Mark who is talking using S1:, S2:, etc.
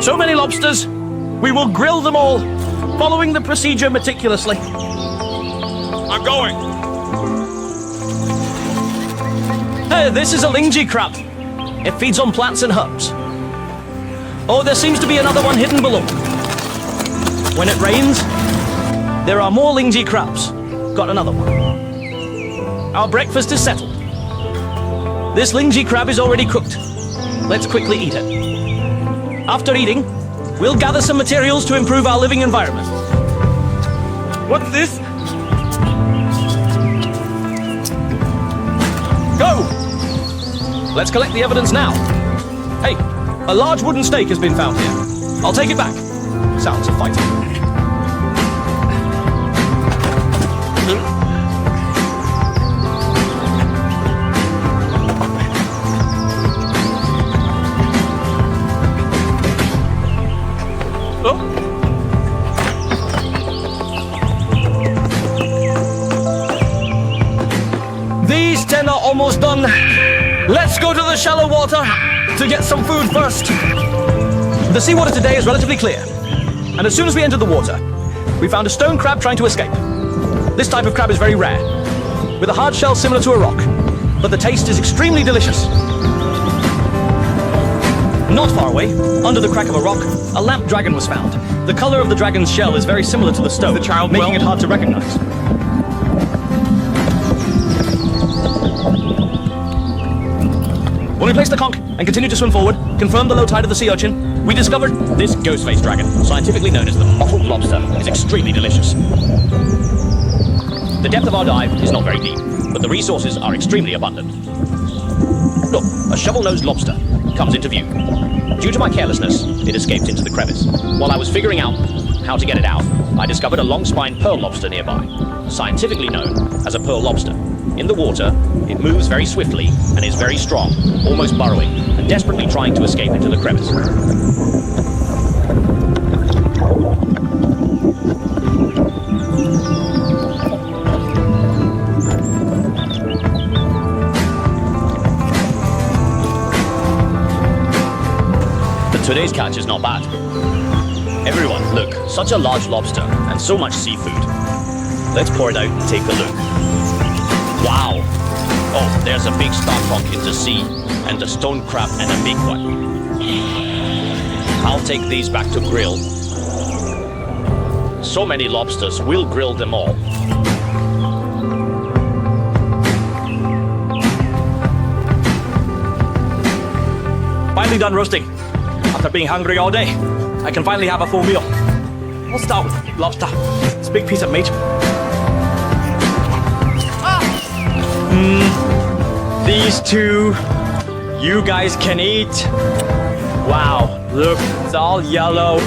S1: So many lobsters. We will grill them all, following the procedure meticulously.
S2: I'm going.
S1: Hey, this is a lingy crab. It feeds on plants and herbs. Oh, there seems to be another one hidden below. When it rains, there are more lingy crabs. Got another one. Our breakfast is settled. This lingy crab is already cooked. Let's quickly eat it. After eating, we'll gather some materials to improve our living environment.
S2: What's this?
S1: Go! Let's collect the evidence now. Hey, a large wooden stake has been found here. I'll take it back. Sounds of fighting. These 10 are almost done. Let's go to the shallow water to get some food first. The seawater today is relatively clear, and as soon as we entered the water, we found a stone crab trying to escape. This type of crab is very rare, with a hard shell similar to a rock, but the taste is extremely delicious. Not far away, under the crack of a rock, a lamp dragon was found. The color of the dragon's shell is very similar to the stone, making it hard to recognize. When we place the conch and continue to swim forward, confirm the low tide of the sea urchin, we discovered this ghost-faced dragon, scientifically known as the mottled lobster, is extremely delicious. The depth of our dive is not very deep, but the resources are extremely abundant. Look, a shovel-nosed lobster comes into view. Due to my carelessness, it escaped into the crevice. While I was figuring out how to get it out, I discovered a long-spined pearl lobster nearby, scientifically known as a pearl lobster. In the water, it moves very swiftly and is very strong, almost burrowing, and desperately trying to escape into the crevice. But today's catch is not bad. Everyone, look, such a large lobster and so much seafood. Let's pour it out and take a look. Wow! Oh, there's a big star conch in the sea, and a stone crab and a big one. I'll take these back to grill. So many lobsters, we'll grill them all. Finally done roasting. After being hungry all day, I can finally have a full meal. We'll start with lobster. It's a big piece of meat. These two, you guys can eat. Wow, look, it's all yellow.